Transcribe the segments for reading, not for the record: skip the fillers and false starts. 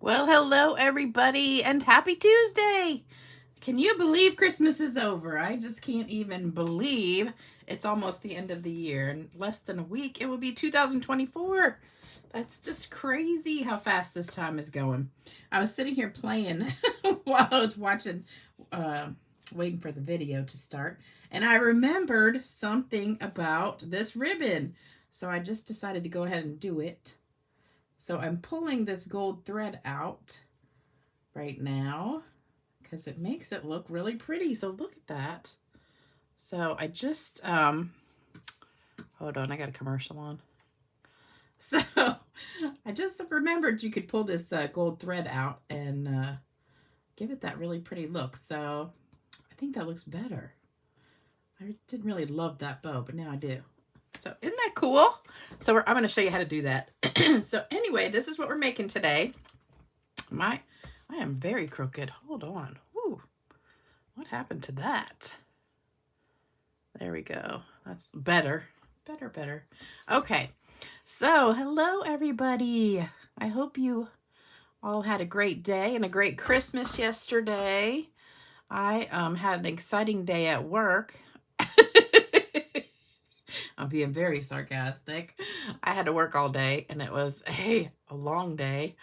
Well, hello everybody and happy Tuesday. Can you believe Christmas is over? I just can't even believe it's almost the end of the year. In less than a week, it will be 2024. That's just crazy how fast this time is going. I was sitting here playing while I was watching, waiting for the video to start, and I remembered something about this ribbon. So I just decided to go ahead and do it. So I'm pulling this gold thread out right now because it makes it look really pretty. So look at that. So I just, hold on, I got a commercial on. So I just remembered you could pull this gold thread out and give it that really pretty look. So I think that looks better. I didn't really love that bow, but now I do. So isn't that cool? So I'm going to show you how to do that. So anyway, this is what we're making today. I am very crooked. Hold on. Ooh, what happened to that? There we go. That's better. Better. Okay. So hello, everybody. I hope you all had a great day and a great Christmas yesterday. I had an exciting day at work. I'm being very sarcastic. I had to work all day, and it was a long day.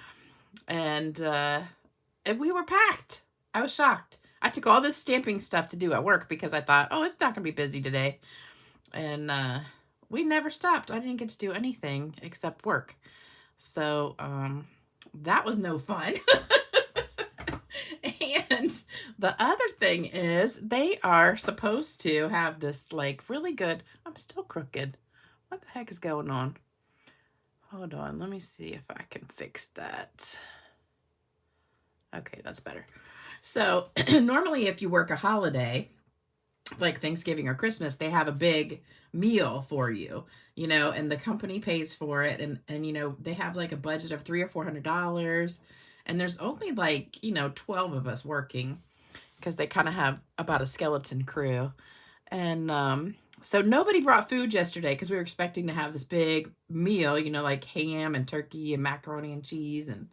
And we were packed. I was shocked. I took all this stamping stuff to do at work because I thought, oh, it's not going to be busy today. And we never stopped. I didn't get to do anything except work. So that was no fun. And the other thing is they are supposed to have this like really good, I'm still crooked. What the heck is going on? Hold on, let me see if I can fix that. Okay, that's better. So normally if you work a holiday, like Thanksgiving or Christmas, they have a big meal for you, you know, and the company pays for it. And you know, they have like a budget of $300 or $400. And there's only like, you know, 12 of us working because they kind of have about a skeleton crew. And so nobody brought food yesterday because we were expecting to have this big meal, you know, like ham and turkey and macaroni and cheese and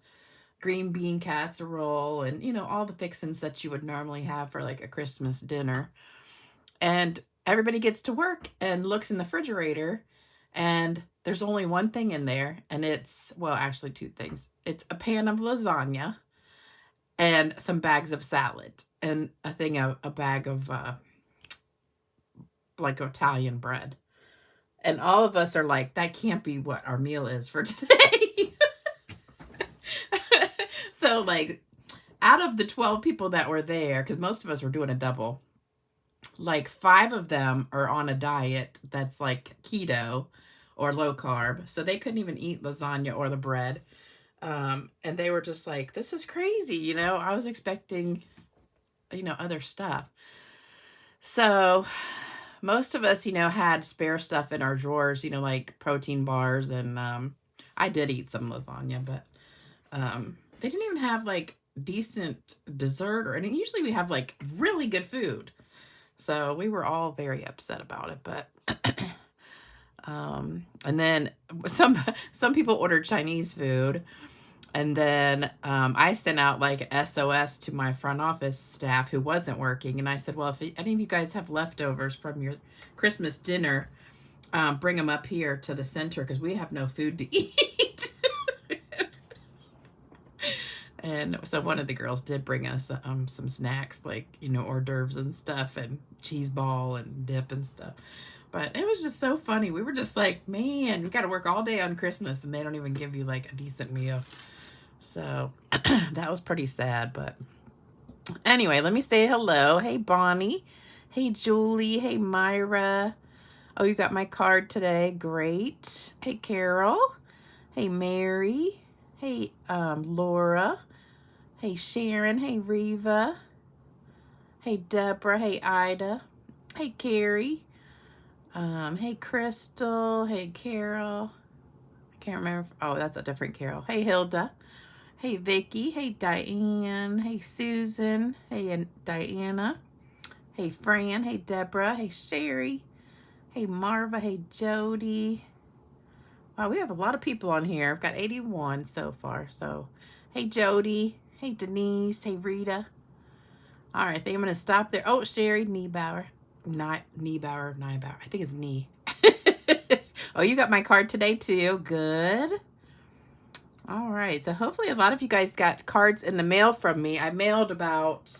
green bean casserole and, you know, all the fixings that you would normally have for like a Christmas dinner. And everybody gets to work and looks in the refrigerator and there's only one thing in there, and it's, well, actually two things. It's a pan of lasagna and some bags of salad and a bag of like Italian bread. And all of us are like, that can't be what our meal is for today. So like out of the 12 people that were there, because most of us were doing a double, like 5 of them are on a diet that's like keto or low carb. So they couldn't even eat lasagna or the bread. And they were just like, this is crazy. You know, I was expecting, you know, other stuff. So most of us, you know, had spare stuff in our drawers, you know, like protein bars. And I did eat some lasagna, but they didn't even have like decent dessert or anything. Usually we have like really good food. So we were all very upset about it, but and then some people ordered Chinese food, and then I sent out like SOS to my front office staff who wasn't working, and I said, well, if any of you guys have leftovers from your Christmas dinner, bring them up here to the center because we have no food to eat. And so one of the girls did bring us some snacks, like, you know, hors d'oeuvres and stuff and cheese ball and dip and stuff. But it was just so funny. We were just like, man, we got to work all day on Christmas and they don't even give you like a decent meal. So that was pretty sad. But anyway, let me say hello. Hey, Bonnie. Hey, Julie. Hey, Myra. Oh, you got my card today. Great. Hey, Carol. Hey, Mary. Hey, Laura. Hey, Sharon. Hey, Reva. Hey, Deborah. Hey, Ida. Hey, Carrie. Hey, Crystal. Hey, Carol. I can't remember. Oh, that's a different Carol. Hey, Hilda. Hey, Vicky. Hey, Diane. Hey, Susan. Hey, Diana. Hey, Fran. Hey, Deborah. Hey, Sherry. Hey, Marva. Hey, Jody. Wow, we have a lot of people on here. I've got 81 so far. So, Hey, Jody. Hey, Denise. Hey, Rita. All right, I think I'm going to stop there. Oh, Sherry Niebauer. Niebauer. I think it's knee. Oh, you got my card today, too. Good. All right, so hopefully a lot of you guys got cards in the mail from me. I mailed about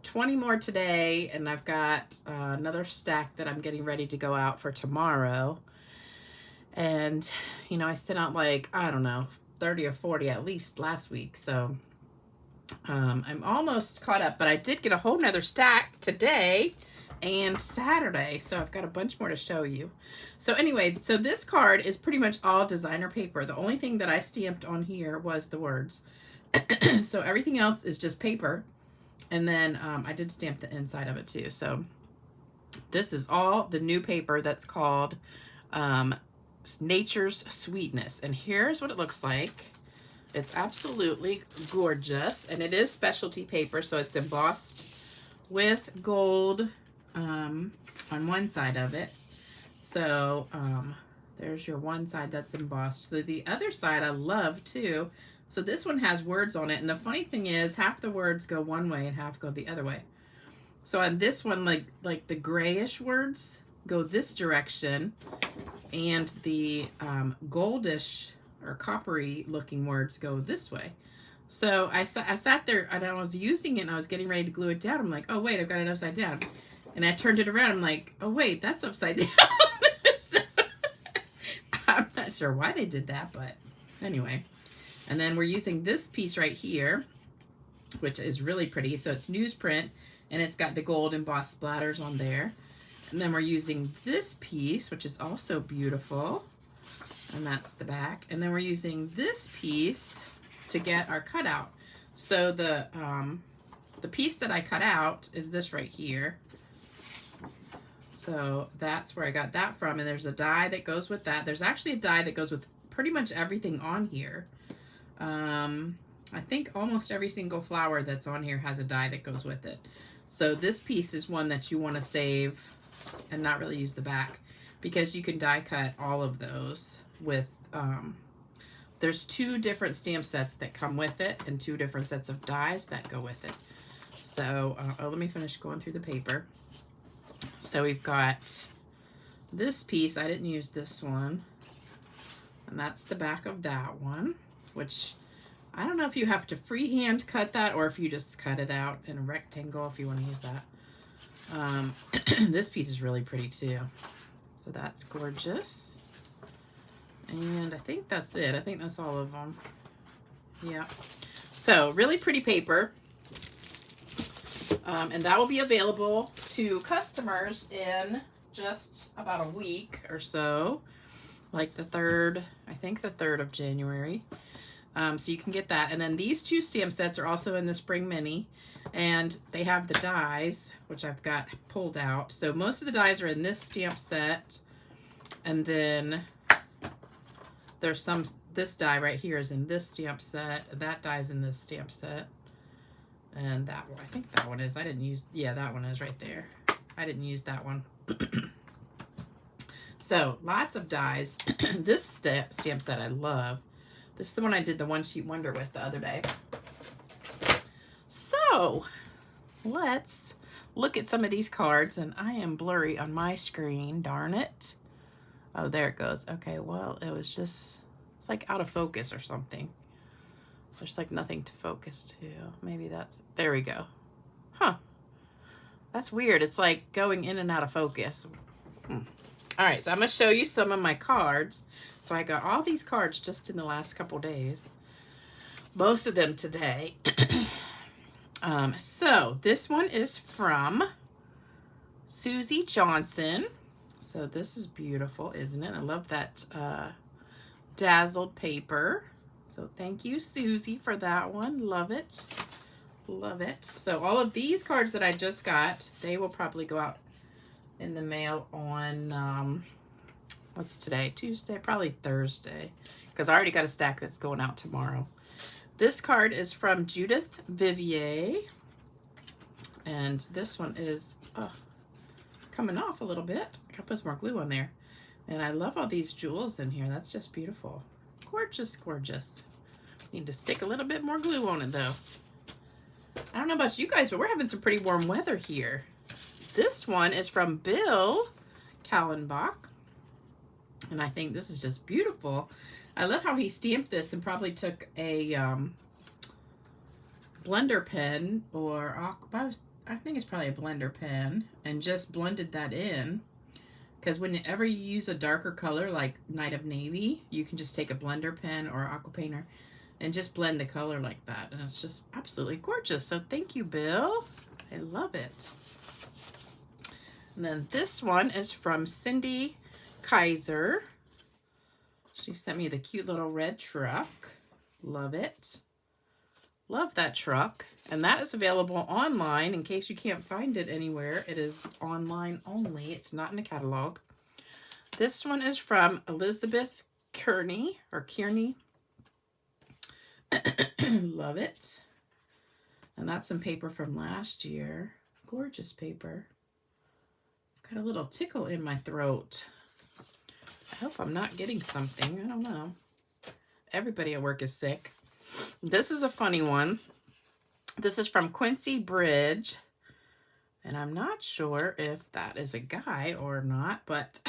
20 more today, and I've got another stack that I'm getting ready to go out for tomorrow. And, you know, I sent out like, I don't know, 30 or 40 at least last week. So I'm almost caught up, but I did get a whole nother stack today and Saturday. So I've got a bunch more to show you. So anyway, so this card is pretty much all designer paper. The only thing that I stamped on here was the words. So everything else is just paper. And then I did stamp the inside of it too. So this is all the new paper that's called Nature's Sweetness. And here's what it looks like. It's absolutely gorgeous. And it is specialty paper, so it's embossed with gold on one side of it. So there's your one side that's embossed. So the other side I love too. So this one has words on it. And the funny thing is half the words go one way and half go the other way. So on this one, like the grayish words go this direction, and the goldish or coppery looking words go this way. So I sat there and I was using it and I was getting ready to glue it down. I'm like, oh wait, I've got it upside down. And I turned it around. I'm like, oh wait, that's upside down. So, I'm not sure why they did that, but anyway. And then we're using this piece right here, which is really pretty. So it's newsprint, and it's got the gold embossed splatters on there. And then we're using this piece, which is also beautiful, and that's the back. And then we're using this piece to get our cutout. So the piece that I cut out is this right here. So that's where I got that from. And there's a die that goes with that. There's actually a die that goes with pretty much everything on here. I think almost every single flower that's on here has a die that goes with it. So this piece is one that you want to save and not really use the back, because you can die cut all of those with, there's 2 different stamp sets that come with it and 2 different sets of dies that go with it. So, let me finish going through the paper. So we've got this piece. I didn't use this one. And that's the back of that one, which I don't know if you have to freehand cut that or if you just cut it out in a rectangle if you want to use that. This piece is really pretty too. So that's gorgeous. And I think that's it. I think that's all of them. Yeah. So really pretty paper. And that will be available to customers in just about a week or so. Like the 3rd, I think the 3rd of January. So you can get that. And then these 2 stamp sets are also in the Spring Mini. And they have the dies, which I've got pulled out. So most of the dies are in this stamp set. And then there's this die right here is in this stamp set. That die is in this stamp set. And that one, I think that one is. I didn't use, yeah, that one is right there. I didn't use that one. So lots of dies. This stamp set I love. This is the one I did the One Sheet Wonder with the other day. So let's look at some of these cards, and I am blurry on my screen, darn it. Oh, there it goes. Okay, well, it was just, it's like out of focus or something. There's like nothing to focus to. Maybe that's, there we go. Huh. That's weird. It's like going in and out of focus. All right, so I'm going to show you some of my cards. So I got all these cards just in the last couple days. Most of them today. So this one is from Susie Johnson. So this is beautiful, isn't it? I love that dazzled paper. So thank you, Susie, for that one. Love it. Love it. So all of these cards that I just got, they will probably go out in the mail on, what's today? Tuesday? Probably Thursday. Because I already got a stack that's going out tomorrow. This card is from Judith Vivier. And this one is coming off a little bit. I gotta put some more glue on there. And I love all these jewels in here. That's just beautiful. Gorgeous, gorgeous. Need to stick a little bit more glue on it though. I don't know about you guys, but we're having some pretty warm weather here. This one is from Bill Kallenbach. And I think this is just beautiful. I love how he stamped this and probably took a blender pen, or I think it's probably a blender pen, and just blended that in. Because whenever you use a darker color like Night of Navy, you can just take a blender pen or aqua painter and just blend the color like that. And it's just absolutely gorgeous. So thank you, Bill. I love it. And then this one is from Cindy Kaiser. She sent me the cute little red truck. Love it. Love that truck. And that is available online in case you can't find it anywhere. It is online only. It's not in a catalog. This one is from Elizabeth Kearney, or Kearney. Love it. And that's some paper from last year. Gorgeous paper. Got a little tickle in my throat. I hope I'm not getting something. I don't know. Everybody at work is sick. This is a funny one. This is from Quincy Bridge. And I'm not sure if that is a guy or not, but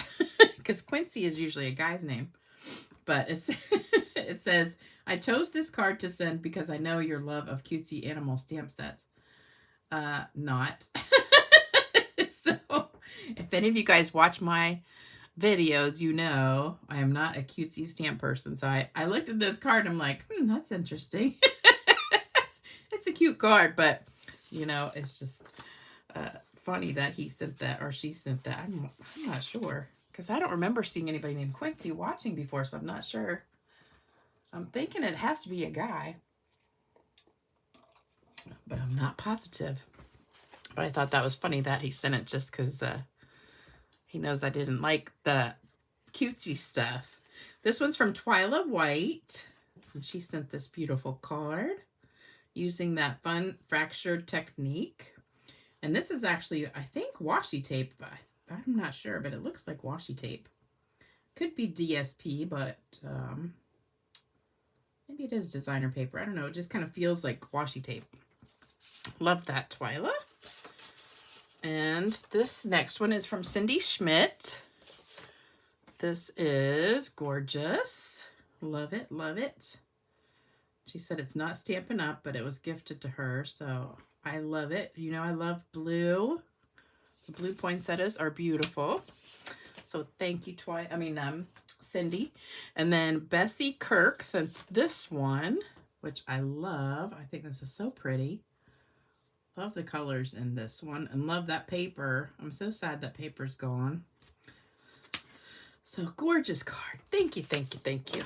because Quincy is usually a guy's name. But it says, I chose this card to send because I know your love of cutesy animal stamp sets. Not. So, if any of you guys watch my videos, you know I am not a cutesy stamp person. So I looked at this card and I'm like, that's interesting. It's a cute card, but, you know, it's just funny that he sent that, or she sent that. I'm not sure. Because I don't remember seeing anybody named Quincy watching before, so I'm not sure. I'm thinking it has to be a guy. But I'm not positive. But I thought that was funny that he sent it just because he knows I didn't like the cutesy stuff. This one's from Twyla White. And she sent this beautiful card using that fun fractured technique. And this is actually, I think, washi tape, but I'm not sure, but it looks like washi tape. Could be DSP, but maybe it is designer paper. I don't know. It just kind of feels like washi tape. Love that, Twyla. And this next one is from Cindy Schmidt. This is gorgeous. Love it, love it. She said it's not Stampin' Up, but it was gifted to her, so I love it. You know, I love blue. The blue poinsettias are beautiful. So thank you, Cindy. And then Bessie Kirk sent this one, which I love. I think this is so pretty. Love the colors in this one and love that paper. I'm so sad that paper's gone. So gorgeous card. Thank you, thank you, thank you.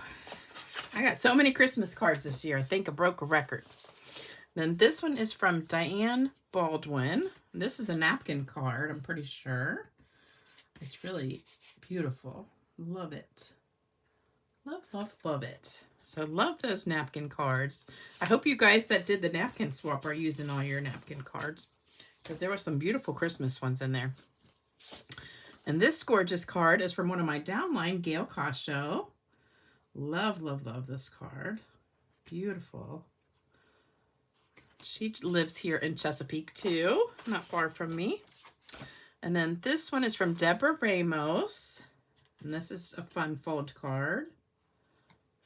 I got so many Christmas cards this year. I think I broke a record. Then this one is from Diane Baldwin. This is a napkin card, I'm pretty sure. It's really beautiful. Love it. Love, love, love it. So love those napkin cards. I hope you guys that did the napkin swap are using all your napkin cards, because there were some beautiful Christmas ones in there. And this gorgeous card is from one of my downline, Gail Cascio. Love, love, love this card. Beautiful. She lives here in Chesapeake too, not far from me. And then this one is from Deborah Ramos. And this is a fun fold card.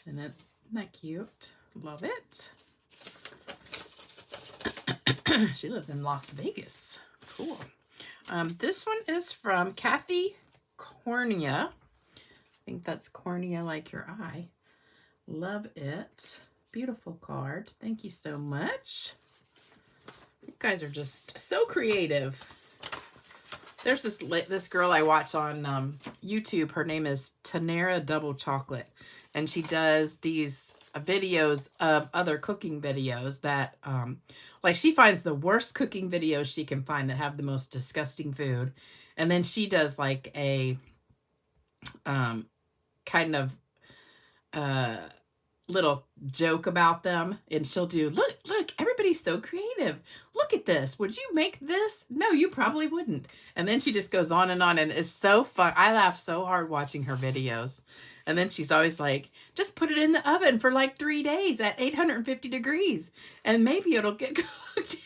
And isn't that cute? Love it. She lives in Las Vegas. Cool. This one is from Kathy Cornea. I think that's cornea like your eye. Love it. Beautiful card. Thank you so much. You guys are just so creative. There's this girl I watch on YouTube. Her name is Tanera Double Chocolate. And she does these videos of other cooking videos that, like, she finds the worst cooking videos she can find that have the most disgusting food. And then she does like a kind of little joke about them, and she'll do, look, everybody's so creative. Look at this. Would you make this? No, you probably wouldn't. And then she just goes on, and it's so fun. I laugh so hard watching her videos. And then she's always like, just put it in the oven for like 3 days at 850 degrees, and maybe it'll get cooked.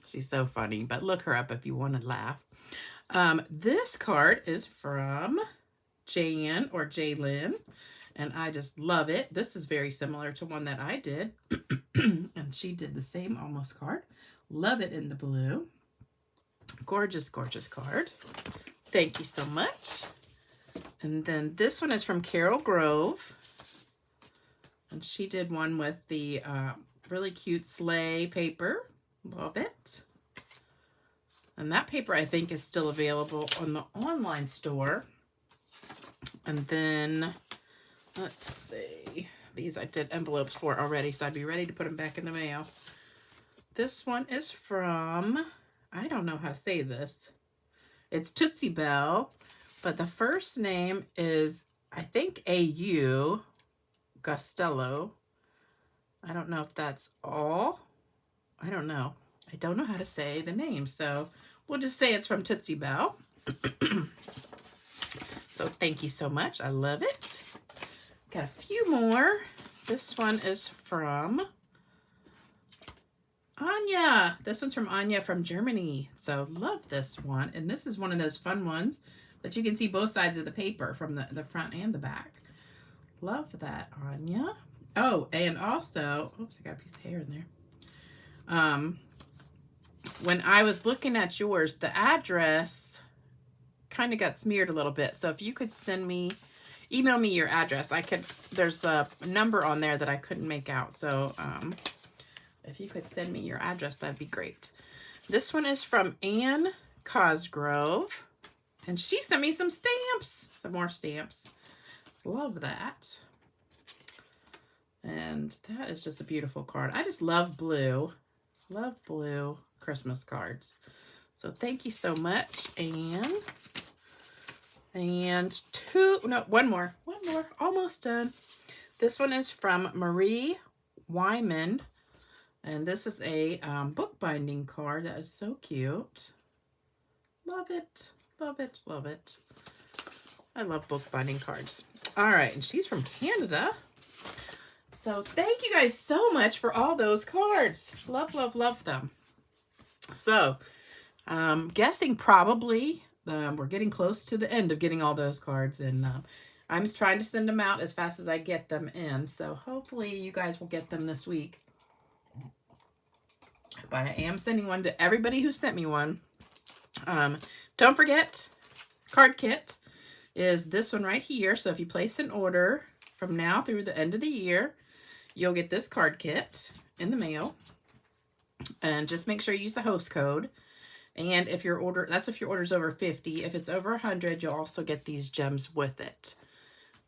She's so funny, but look her up if you want to laugh. This card is from Jan or Jaylyn, and I just love it. This is very similar to one that I did, and she did the same almost card. Love it in the blue. Gorgeous, gorgeous card. Thank you so much. And then this one is from Carol Grove, and she did one with the really cute sleigh paper. Love it. And that paper, I think, is still available on the online store. And then, let's see. These I did envelopes for already, so I'd be ready to put them back in the mail. This one is from, I don't know how to say this. It's Tootsie Bell, but the first name is, I think, A.U. Costello. I don't know if that's all. I don't know. I don't know how to say the name, so we'll just say it's from Tootsie Bell. So thank you so much. I love it. Got a few more. This one is from Anya. This one's from Anya from Germany. So love this one. And this is one of those fun ones that you can see both sides of the paper from the front and the back. Love that, Anya. Oh, and also, oops, I got a piece of hair in there. When I was looking at yours, the address kind of got smeared a little bit. So if you could email me your address, there's a number on there that I couldn't make out. So if you could send me your address, that'd be great. This one is from Anne Cosgrove, and she sent me some stamps, some more stamps. Love that. And that is just a beautiful card. I just love blue. Love blue Christmas cards. So thank you so much, Anne. And one more, almost done. This one is from Marie Wyman, and this is a bookbinding card that is so cute. Love it, love it, love it. I love bookbinding cards. All right, and she's from Canada. So thank you guys so much for all those cards. Love, love, love them. So guessing probably we're getting close to the end of getting all those cards, and I'm just trying to send them out as fast as I get them in. So hopefully you guys will get them this week. But I am sending one to everybody who sent me one. Don't forget, card kit is this one right here. So if you place an order from now through the end of the year, you'll get this card kit in the mail. And just make sure you use the host code. And if your order's over 50. If it's over 100, you'll also get these gems with it.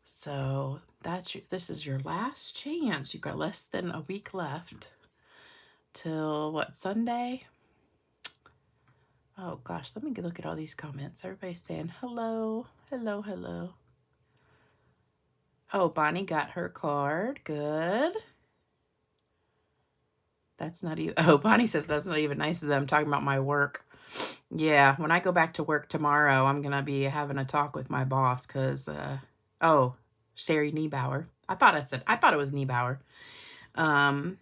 So this is your last chance. You've got less than a week left till what, Sunday? Oh gosh, let me look at all these comments. Everybody's saying hello, hello, hello. Oh, Bonnie got her card. Good. That's not even, oh, Bonnie says that's not even nice of them talking about my work. Yeah, when I go back to work tomorrow, I'm going to be having a talk with my boss because, oh, Sherry Niebauer. I thought it was Niebauer. And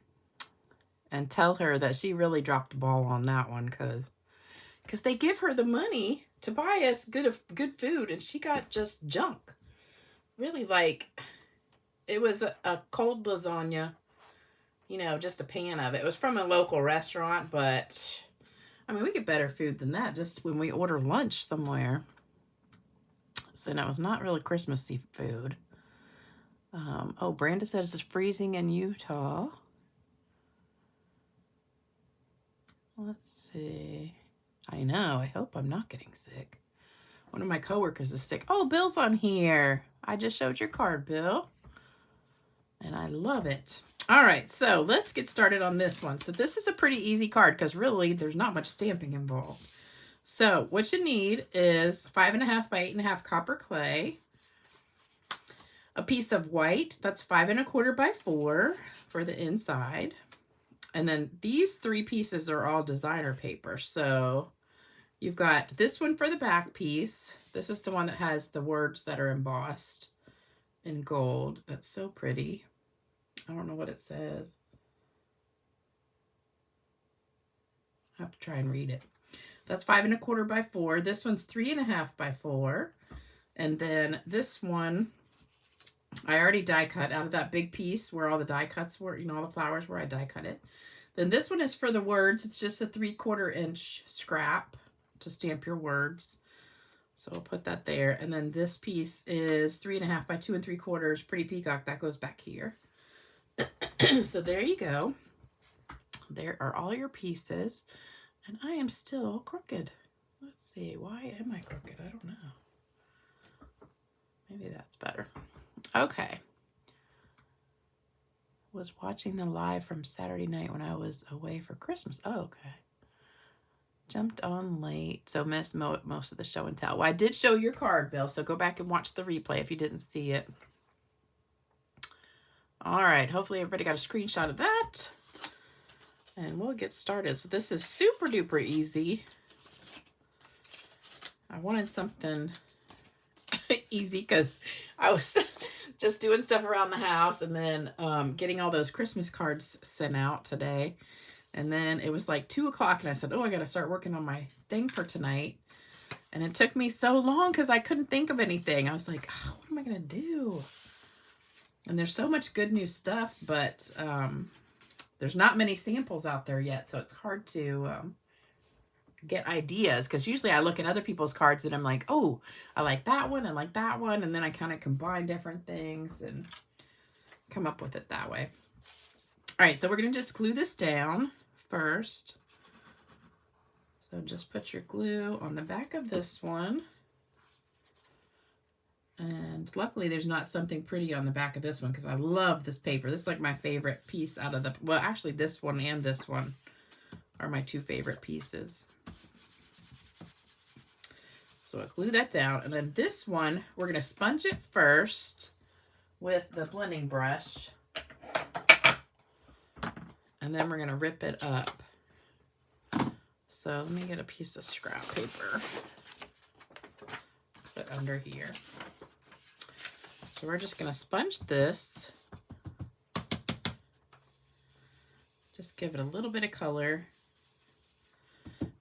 tell her that she really dropped the ball on that one because they give her the money to buy us good food, and she got just junk. Really, like, it was a cold lasagna, you know, just a pan of it. It was from a local restaurant, but I mean, we get better food than that just when we order lunch somewhere. So that was not really Christmassy food. Oh, Brenda says it's freezing in Utah. Let's see. I know. I hope I'm not getting sick. One of my coworkers is sick. Oh, Bill's on here. I just showed your card, Bill. And I love it. All right, so let's get started on this one. So this is a pretty easy card because really there's not much stamping involved. So what you need is 5.5 by 8.5 copper clay. a piece of white. That's 5 1/4 by 4 for the inside. And then these 3 pieces are all designer paper. So you've got this one for the back piece. This is the one that has the words that are embossed in gold. That's so pretty. I don't know what it says. I have to try and read it. That's 5 1/4 by 4. This one's 3 1/2 by 4. And then this one, I already die cut out of that big piece where all the die cuts were, you know, all the flowers where I die cut it. Then this one is for the words. It's just a 3/4 inch scrap to stamp your words. So I'll put that there. And then this piece is 3 1/2 by 2 3/4. Pretty peacock. That goes back here. So there you go. There are all your pieces. And I am still crooked. Let's see. Why am I crooked? I don't know. Maybe that's better. Okay. Was watching the live from Saturday night when I was away for Christmas. Oh, okay. Jumped on late, so missed most of the show and tell. Well, I did show your card, Bill, so go back and watch the replay if you didn't see it. All right, hopefully everybody got a screenshot of that. And we'll get started. So this is super duper easy. I wanted something easy because I was just doing stuff around the house and then getting all those Christmas cards sent out today. And then it was like 2 o'clock and I said, oh, I got to start working on my thing for tonight. And it took me so long because I couldn't think of anything. I was like, oh, what am I going to do? And there's so much good new stuff, but there's not many samples out there yet. So it's hard to get ideas because usually I look at other people's cards and I'm like, oh, I like that one. I like that one. And then I kind of combine different things and come up with it that way. All right, so we're going to just glue this down first. So just put your glue on the back of this one. And luckily there's not something pretty on the back of this one because I love this paper. This is like my favorite piece out of the, well, actually this one and this one are my 2 favorite pieces. So I'll glue that down. And then this one, we're going to sponge it first with the blending brush. And then we're going to rip it up. So let me get a piece of scrap paper. Put under here. So we're just going to sponge this. Just give it a little bit of color.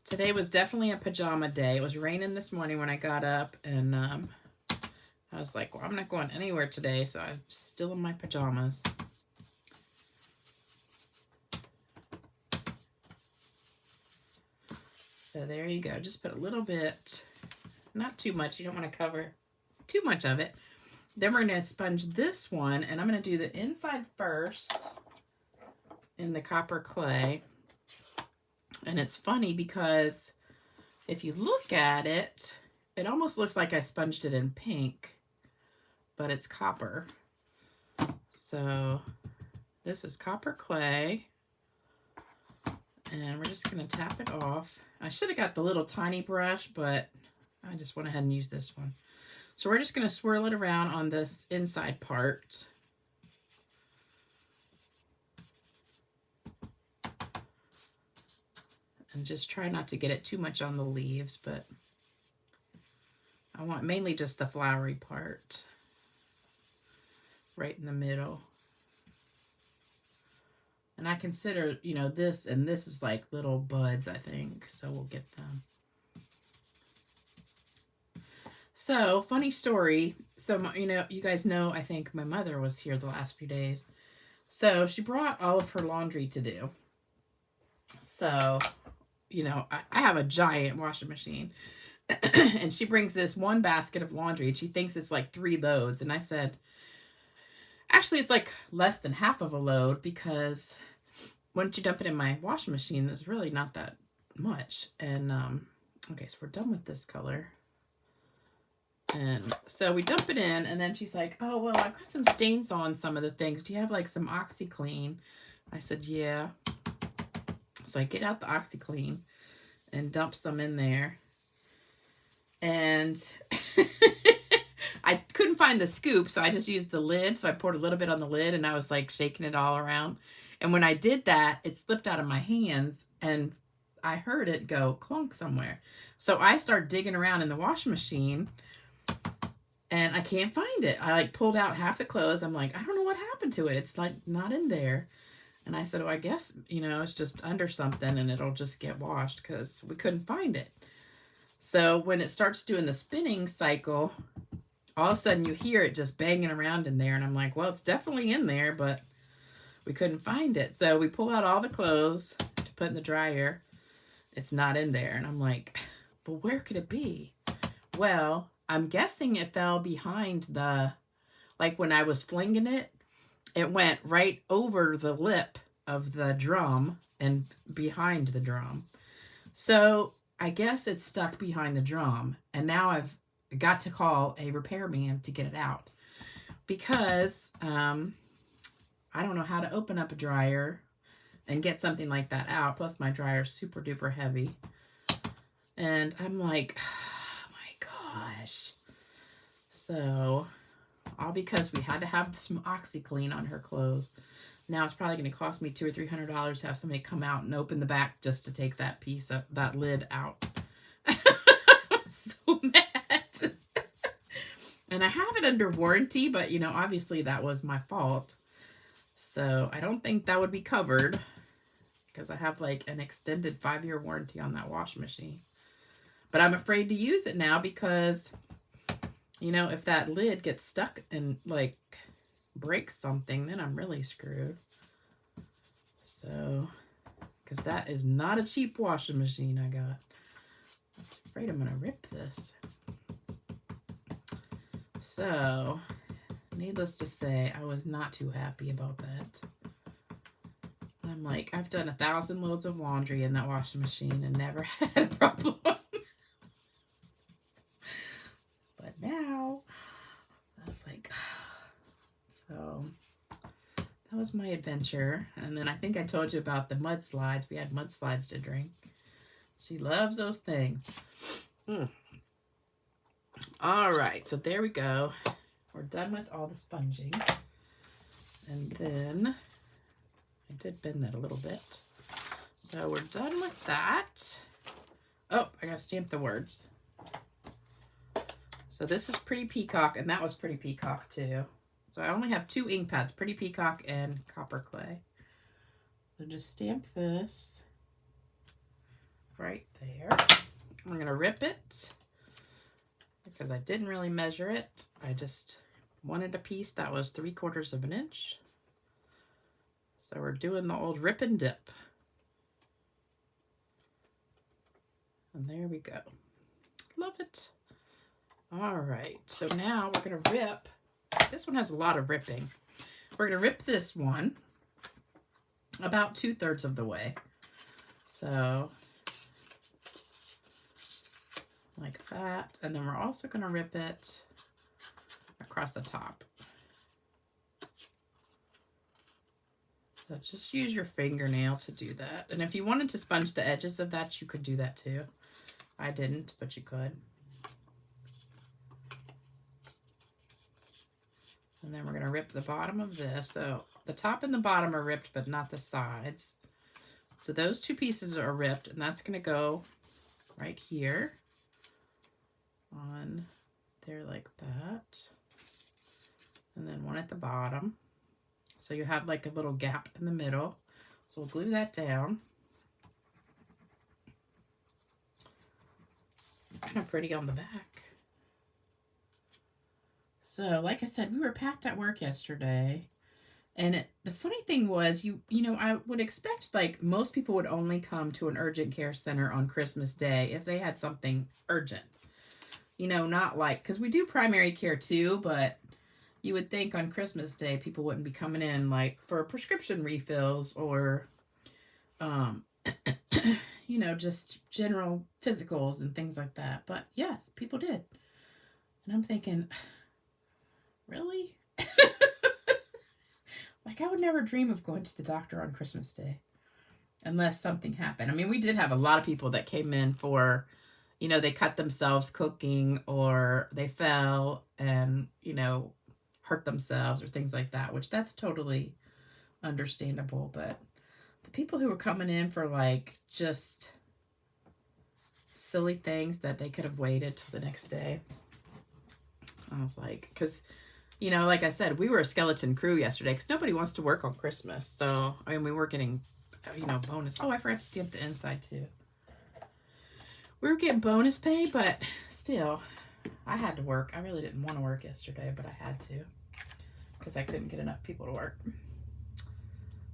Today was definitely a pajama day. It was raining this morning when I got up, and I was like, well, I'm not going anywhere today, so I'm still in my pajamas. So there you go. Just put a little bit, not too much. You don't want to cover too much of it. Then we're going to sponge this one, and I'm going to do the inside first in the copper clay. And it's funny because if you look at it, it almost looks like I sponged it in pink, but it's copper. So this is copper clay, and we're just going to tap it off. I should have got the little tiny brush, but I just went ahead and used this one. So we're just going to swirl it around on this inside part. And just try not to get it too much on the leaves, but I want mainly just the flowery part right in the middle. And I consider, you know, this and this is like little buds, I think, so we'll get them. So, funny story. So, you know, you guys know, I think my mother was here the last few days. So, she brought all of her laundry to do. So, you know, I have a giant washing machine. And she brings this one basket of laundry, and she thinks it's like 3 loads. And I said, actually, it's like less than half of a load because once you dump it in my washing machine, it's really not that much. And, okay, so we're done with this color. And so we dump it in, and then she's like, oh, well, I've got some stains on some of the things. Do you have like some OxyClean? I said, yeah. So I get out the OxyClean and dump some in there. And I couldn't couldn't find the scoop, so I just used the lid. So I poured a little bit on the lid, and I was like shaking it all around. And when I did that, it slipped out of my hands, and I heard it go clunk somewhere. So I start digging around in the washing machine, and I can't find it. I like pulled out half the clothes. I'm like, I don't know what happened to it. It's like not in there. And I said, oh, I guess, you know, it's just under something and it'll just get washed, because we couldn't find it. So when it starts doing the spinning cycle, all of a sudden you hear it just banging around in there. And I'm like, well, it's definitely in there, but we couldn't find it. So we pull out all the clothes to put in the dryer. It's not in there. And I'm like, but where could it be? Well, I'm guessing it fell behind the, like when I was flinging it, it went right over the lip of the drum and behind the drum. So I guess it's stuck behind the drum. And now I've got to call a repairman to get it out, because I don't know how to open up a dryer and get something like that out. Plus my dryer is super duper heavy. And I'm like, oh my gosh. So all because we had to have some OxyClean on her clothes. Now it's probably going to cost me $200 or $300 to have somebody come out and open the back just to take that piece of that lid out. I'm so mad. And I have it under warranty, but you know, obviously that was my fault. So I don't think that would be covered, because I have like an extended 5-year warranty on that washing machine. But I'm afraid to use it now because, you know, if that lid gets stuck and like breaks something, then I'm really screwed. So, because that is not a cheap washing machine I got. I'm afraid I'm going to rip this. So, needless to say, I was not too happy about that. I'm like, I've done 1,000 loads of laundry in that washing machine and never had a problem. But now, I was like, so that was my adventure. And then I think I told you about the mudslides. We had mudslides to drink. She loves those things. All right, so there we go. We're done with all the sponging. And then I did bend that a little bit. So we're done with that. Oh, I gotta stamp the words. So this is Pretty Peacock, and that was Pretty Peacock too. So I only have 2 ink pads, Pretty Peacock and Copper Clay. So just stamp this right there. I'm gonna rip it because I didn't really measure it. I just wanted a piece that was 3/4 of an inch. So we're doing the old rip and dip. And there we go. Love it. All right, so now we're gonna rip. This one has a lot of ripping. We're gonna rip this one about 2/3 of the way. So like that. And then we're also gonna rip it across the top. So just use your fingernail to do that. And if you wanted to sponge the edges of that, you could do that too. I didn't, but you could. And then we're going to rip the bottom of this. So the top and the bottom are ripped, but not the sides. So those 2 pieces are ripped, and that's going to go right here on there like that. And then one at the bottom. So you have like a little gap in the middle. So we'll glue that down. It's kind of pretty on the back. So like I said, we were packed at work yesterday. And the funny thing was, you know, I would expect like most people would only come to an urgent care center on Christmas Day if they had something urgent. You know, not like, because we do primary care too, but you would think on Christmas Day people wouldn't be coming in like for prescription refills or, you know, just general physicals and things like that. But yes, people did. And I'm thinking, really? Like, I would never dream of going to the doctor on Christmas Day unless something happened. I mean, we did have a lot of people that came in for, you know, they cut themselves cooking or they fell and, you know, hurt themselves or things like that, which that's totally understandable. But the people who were coming in for like just silly things that they could have waited till the next day, I was like, because, you know, like I said, we were a skeleton crew yesterday because nobody wants to work on Christmas. So, I mean, we were getting, you know, bonus. Oh, I forgot to stamp the inside too. We were getting bonus pay, but still, I had to work. I really didn't want to work yesterday, but I had to because I couldn't get enough people to work.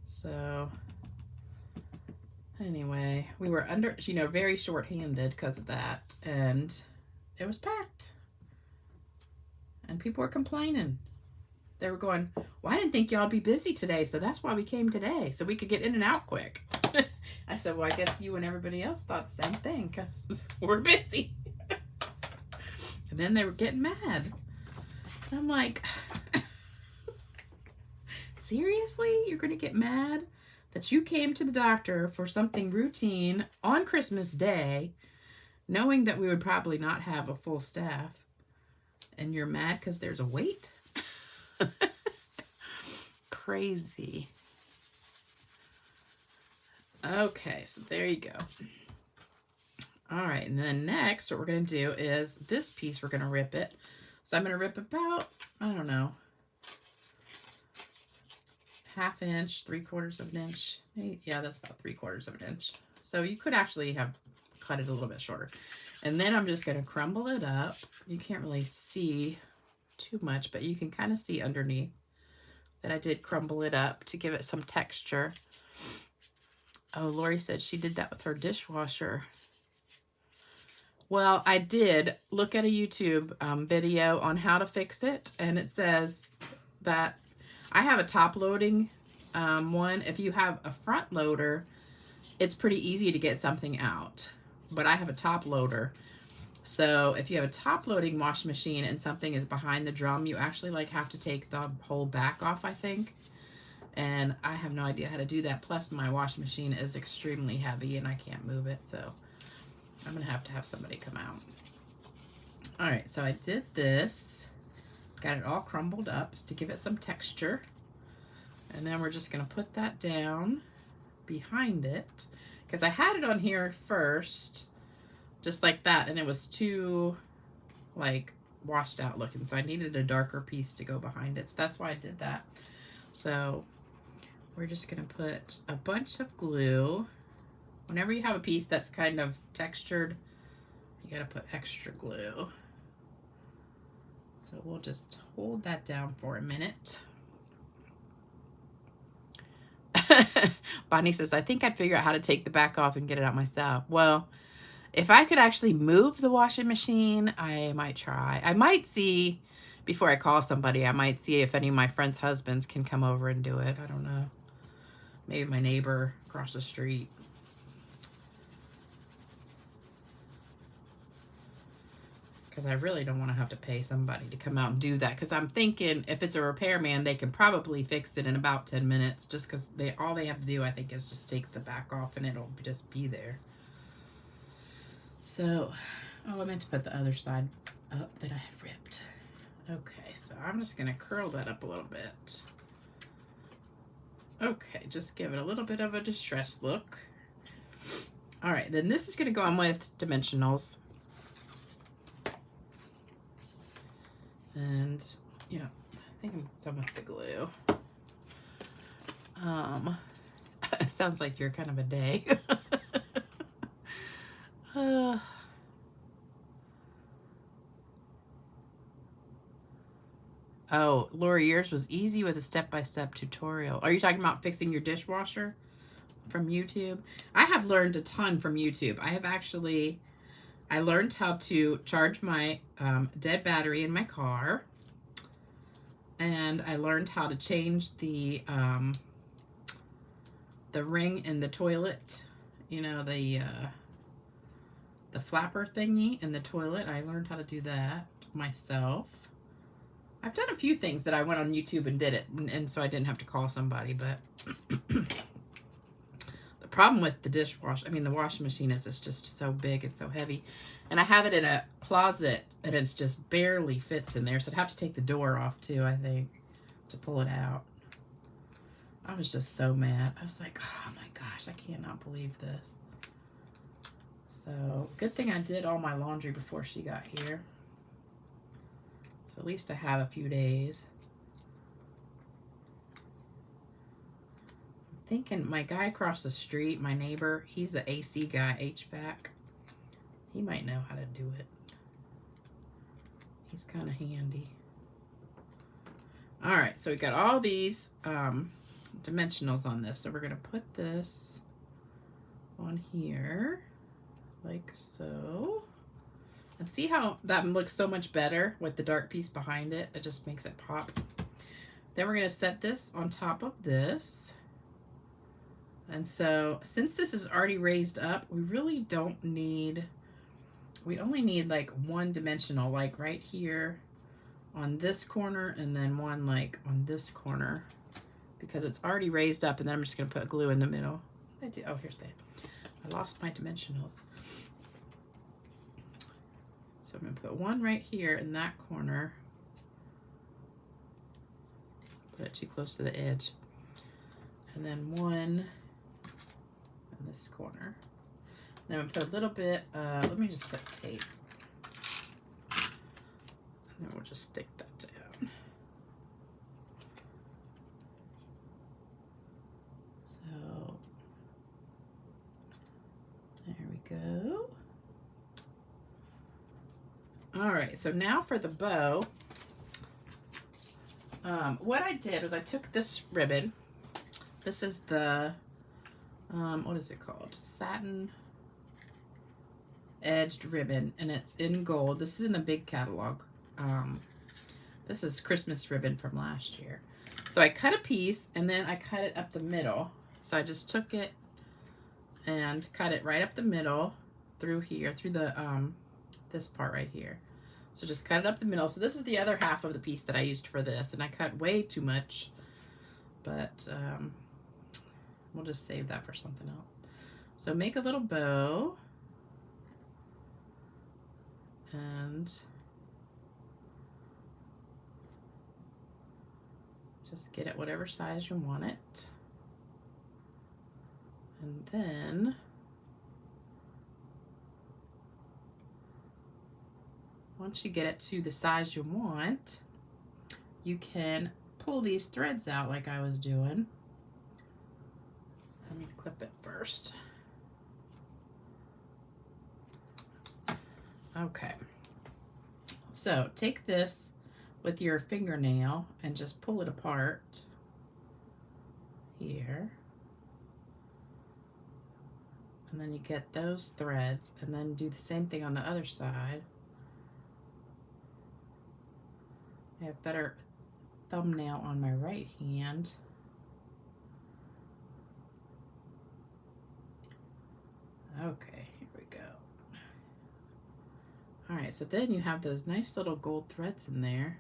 So, anyway, we were under, you know, very short-handed because of that, and it was packed. And people were complaining. They were going, well, I didn't think y'all would be busy today, so that's why we came today, so we could get in and out quick. I said, well, I guess you and everybody else thought the same thing, because we're busy. And then they were getting mad. And I'm like, seriously? You're going to get mad that you came to the doctor for something routine on Christmas Day, knowing that we would probably not have a full staff, and you're mad because there's a wait? Crazy. Okay, so there you go. All right, and then next what we're going to do is this piece, we're going to rip it. So I'm going to rip about, I don't know, 1/2 inch, 3/4 of an inch. Maybe, yeah, that's about 3/4 of an inch. So you could actually have cut it a little bit shorter. And then I'm just going to crumble it up. You can't really see too much, but you can kind of see underneath that I did crumble it up to give it some texture. Oh, Lori said she did that with her dishwasher. Well, I did look at a YouTube video on how to fix it, and it says that I have a top loading one. If you have a front loader, it's pretty easy to get something out, but I have a top loader. So if you have a top loading washing machine and something is behind the drum, you actually like have to take the whole back off, I think. And I have no idea how to do that. Plus my washing machine is extremely heavy and I can't move it. So I'm going to have somebody come out. All right, so I did this. Got it all crumbled up to give it some texture. And then we're just going to put that down behind it. Because I had it on here first, just like that, and it was too, like, washed out looking. So I needed a darker piece to go behind it. So that's why I did that. So we're just going to put a bunch of glue. Whenever you have a piece that's kind of textured, you got to put extra glue. So we'll just hold that down for a minute. Bonnie says, I think I'd figure out how to take the back off and get it out myself. Well, if I could actually move the washing machine, I might try. I might see, before I call somebody, I might see if any of my friends' husbands can come over and do it. I don't know. Maybe my neighbor across the street. Because I really don't want to have to pay somebody to come out and do that. Because I'm thinking if it's a repairman, they can probably fix it in about 10 minutes. Just because all they have to do, I think, is just take the back off and it'll just be there. So, oh, I meant to put the other side up that I had ripped. Okay, so I'm just going to curl that up a little bit. Okay, just give it a little bit of a distressed look. All right, then this is going to go on with dimensionals. And yeah, I think I'm done with the glue. It sounds like you're kind of a day. Oh, Lori, yours was easy with a step-by-step tutorial. Are you talking about fixing your dishwasher from YouTube? I have learned a ton from YouTube. I learned how to charge my dead battery in my car. And I learned how to change the ring in the toilet. You know, the flapper thingy in the toilet. I learned how to do that myself. I've done a few things that I went on YouTube and did it, and so I didn't have to call somebody, but the problem with the dishwasher, I mean the washing machine, is it's just so big and so heavy. And I have it in a closet and it's just barely fits in there. So I'd have to take the door off too, I think, to pull it out. I was just so mad. I was like, oh my gosh, I cannot believe this. So good thing I did all my laundry before she got here. So at least I have a few days. I'm thinking my guy across the street, my neighbor, he's the AC guy, HVAC. He might know how to do it. He's kind of handy. All right, so we got all these dimensionals on this. So we're gonna put this on here like so. And see how that looks so much better with the dark piece behind it? It just makes it pop. Then we're gonna set this on top of this. And so since this is already raised up, we really don't need, we only need like one dimensional, like right here on this corner, and then one like on this corner, because it's already raised up. And then I'm just gonna put glue in the middle. What did I do? Oh, here's I lost my dimensionals. So I'm gonna put one right here in that corner. Put it too close to the edge. And then one in this corner. Then I'm gonna put a little bit, let me just put tape. And then we'll just stick that down. So, there we go. All right, so now for the bow. What I did was I took this ribbon. This is the, what is it called? Satin edged ribbon, and it's in gold. This is in the big catalog. This is Christmas ribbon from last year. So I cut a piece and then I cut it up the middle. So I just took it and cut it right up the middle through here, through the, this part right here. So just cut it up the middle. So this is the other half of the piece that I used for this, and I cut way too much, but we'll just save that for something else. So make a little bow and just get it whatever size you want it. And then once you get it to the size you want, you can pull these threads out like I was doing. Let me clip it first. Okay. So take this with your fingernail and just pull it apart here. And then you get those threads, and then do the same thing on the other side. I have better thumbnail on my right hand. Okay, here we go. All right, so then you have those nice little gold threads in there.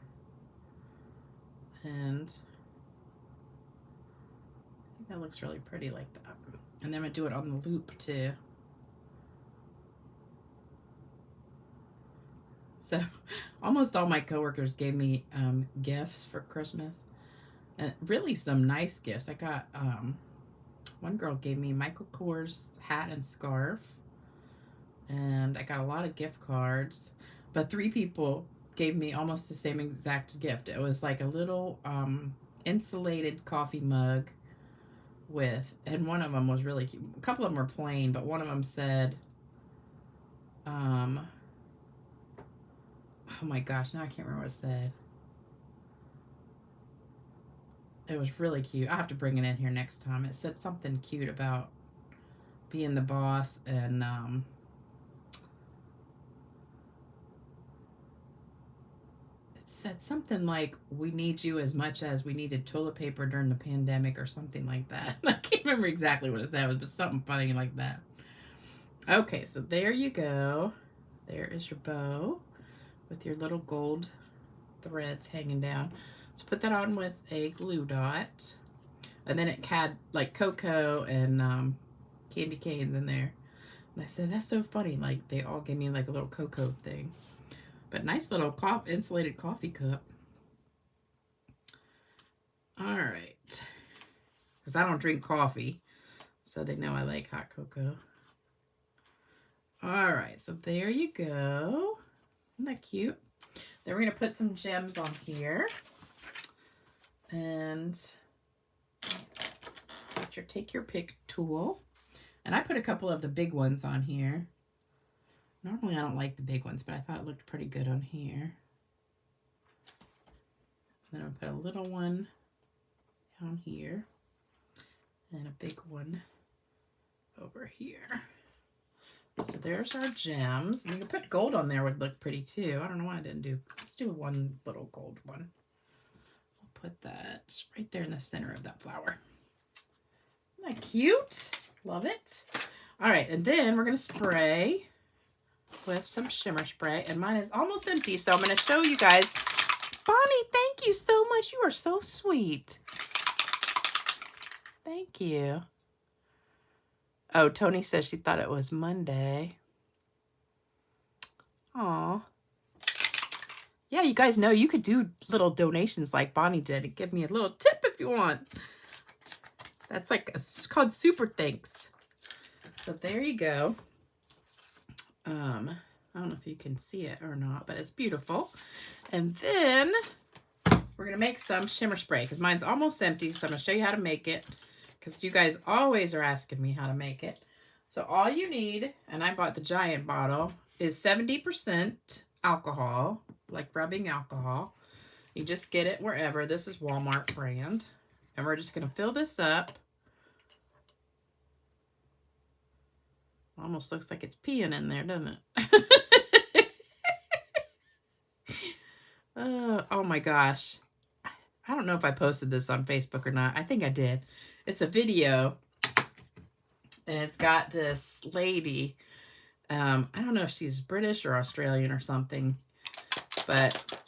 And I think that looks really pretty like that. And then I'm gonna do it on the loop too. So almost all my coworkers gave me gifts for Christmas, and really some nice gifts. I got, one girl gave me Michael Kors hat and scarf, and I got a lot of gift cards, but 3 people gave me almost the same exact gift. It was like a little insulated coffee mug with, and one of them was really cute. A couple of them were plain, but one of them said, oh my gosh, now I can't remember what it said. It was really cute. I have to bring it in here next time. It said something cute about being the boss, and it said something like, we need you as much as we needed toilet paper during the pandemic, or something like that. I can't remember exactly what it said. It was something funny like that. Okay, so there you go. There is your bow with your little gold threads hanging down. So put that on with a glue dot, and then it had like cocoa and candy canes in there. And I said, that's so funny. Like, they all gave me like a little cocoa thing. But nice little insulated coffee cup. All right. Because I don't drink coffee. So they know I like hot cocoa. All right. So there you go. Isn't that cute? Then we're going to put some gems on here. And take your pick tool. And I put a couple of the big ones on here. Normally I don't like the big ones, but I thought it looked pretty good on here. Then I'll put a little one down here. And a big one over here. So there's our gems. And you can put gold on there, would look pretty too. I don't know why I didn't do. Let's do one little gold one. I'll put that right there in the center of that flower. Isn't that cute? Love it. All right, and then we're going to spray with some shimmer spray. And mine is almost empty, so I'm going to show you guys. Bonnie, thank you so much. You are so sweet. Thank you. Oh, Tony says she thought it was Monday. Aw. Yeah, you guys know you could do little donations like Bonnie did and give me a little tip if you want. That's like, it's called Super Thanks. So there you go. I don't know if you can see it or not, but it's beautiful. And then we're going to make some shimmer spray because mine's almost empty. So I'm going to show you how to make it because you guys always are asking me how to make it. So all you need, and I bought the giant bottle, is 70% alcohol, like rubbing alcohol. You just get it wherever. This is Walmart brand. And we're just going to fill this up. Almost looks like it's peeing in there, doesn't it? Oh my gosh. I don't know if I posted this on Facebook or not. I think I did. It's a video. And it's got this lady. I don't know if she's British or Australian or something. But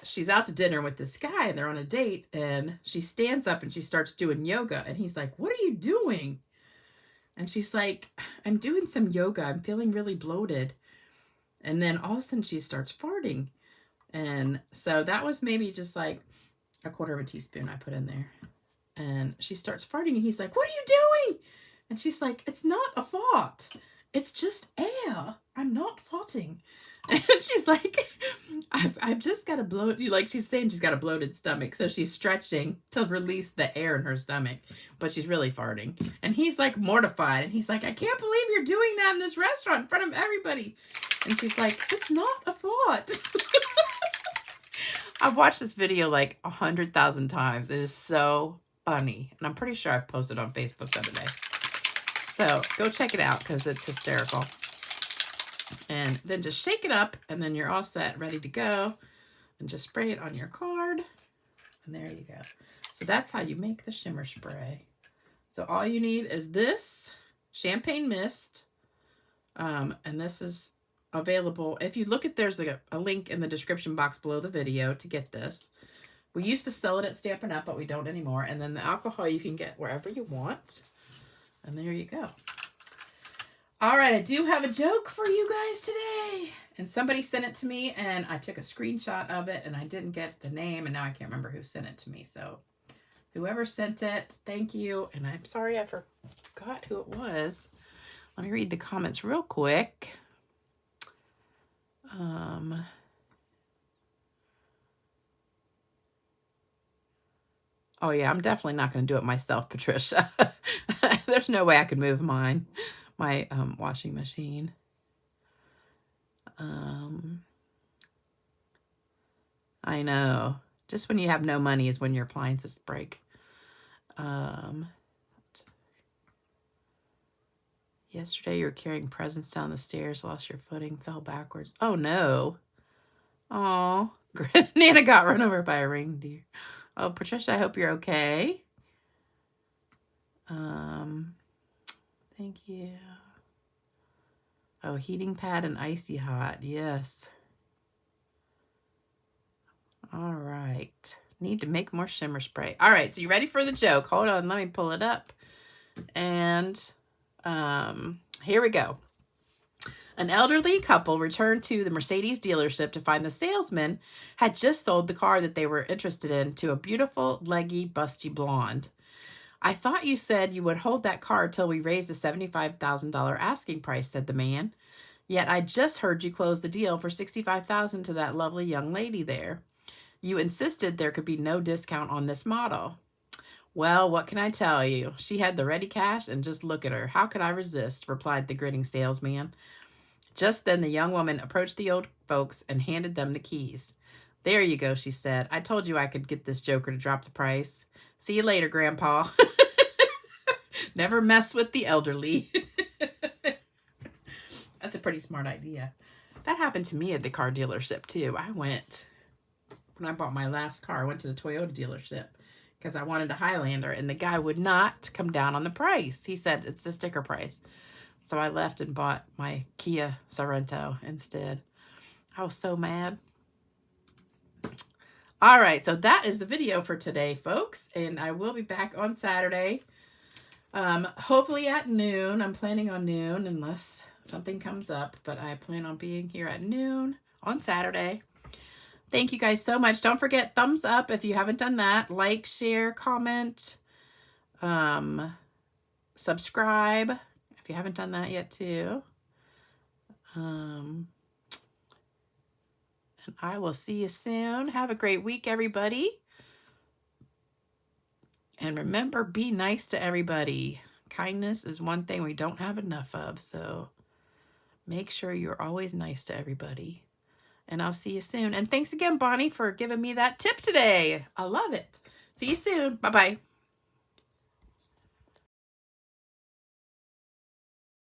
she's out to dinner with this guy. And they're on a date. And she stands up and she starts doing yoga. And he's like, what are you doing? And she's like, I'm doing some yoga. I'm feeling really bloated. And then all of a sudden she starts farting. And so that was maybe just like a quarter of a teaspoon I put in there. And she starts farting and he's like, what are you doing? And she's like, it's not a fart. It's just air. I'm not farting. And she's like, I've just got a bloated, like she's saying she's got a bloated stomach. So she's stretching to release the air in her stomach, but she's really farting. And he's like mortified. And he's like, I can't believe you're doing that in this restaurant in front of everybody. And she's like, it's not a fart. I've watched this video like 100,000 times. It is so funny. And I'm pretty sure I've posted on Facebook the other day. So go check it out because it's hysterical. And then just shake it up and then you're all set, ready to go. And just spray it on your card. And there you go. So that's how you make the shimmer spray. So all you need is this champagne mist. And this is available. If you look at, there's like a link in the description box below the video to get this. We used to sell it at Stampin' Up, but we don't anymore. And then the alcohol you can get wherever you want. And there you go. All right, I do have a joke for you guys today. And somebody sent it to me, and I took a screenshot of it, and I didn't get the name, and now I can't remember who sent it to me. So whoever sent it, thank you. And I'm sorry I forgot who it was. Let me read the comments real quick. Oh, yeah, I'm definitely not going to do it myself, Patricia. There's no way I could move my washing machine. I know. Just when you have no money is when your appliances break. Yesterday you were carrying presents down the stairs, lost your footing, fell backwards. Oh, no. Oh, Nana got run over by a reindeer. Oh, Patricia, I hope you're okay. Thank you. Oh, heating pad and icy hot. Yes. All right. Need to make more shimmer spray. All right, so you ready for the joke? Hold on, let me pull it up. And Here we go. An elderly couple returned to the Mercedes dealership to find the salesman had just sold the car that they were interested in to a beautiful, leggy, busty blonde. I thought you said you would hold that car till we raised the $75,000 asking price, said the man. Yet I just heard you close the deal for $65,000 to that lovely young lady there. You insisted there could be no discount on this model. Well, what can I tell you? She had the ready cash, and just look at her. How could I resist? Replied the grinning salesman. Just then the young woman approached the old folks and handed them the keys. There you go, she said. I told you I could get this joker to drop the price. See you later, Grandpa. Never mess with the elderly. That's a pretty smart idea. That happened to me at the car dealership, too. When I bought my last car, I went to the Toyota dealership because I wanted a Highlander, and the guy would not come down on the price. He said it's the sticker price. So I left and bought my Kia Sorento instead. I was so mad. All right, so that is the video for today, folks, and I will be back on Saturday. Hopefully at noon. I'm planning on noon unless something comes up, but I plan on being here at noon on Saturday. Thank you guys so much. Don't forget, thumbs up if you haven't done that. Like, share, comment, subscribe if you haven't done that yet too. And I will see you soon. Have a great week, everybody. And remember, be nice to everybody. Kindness is one thing we don't have enough of, so make sure you're always nice to everybody. And I'll see you soon. And thanks again, Bonnie, for giving me that tip today. I love it. See you soon. Bye-bye.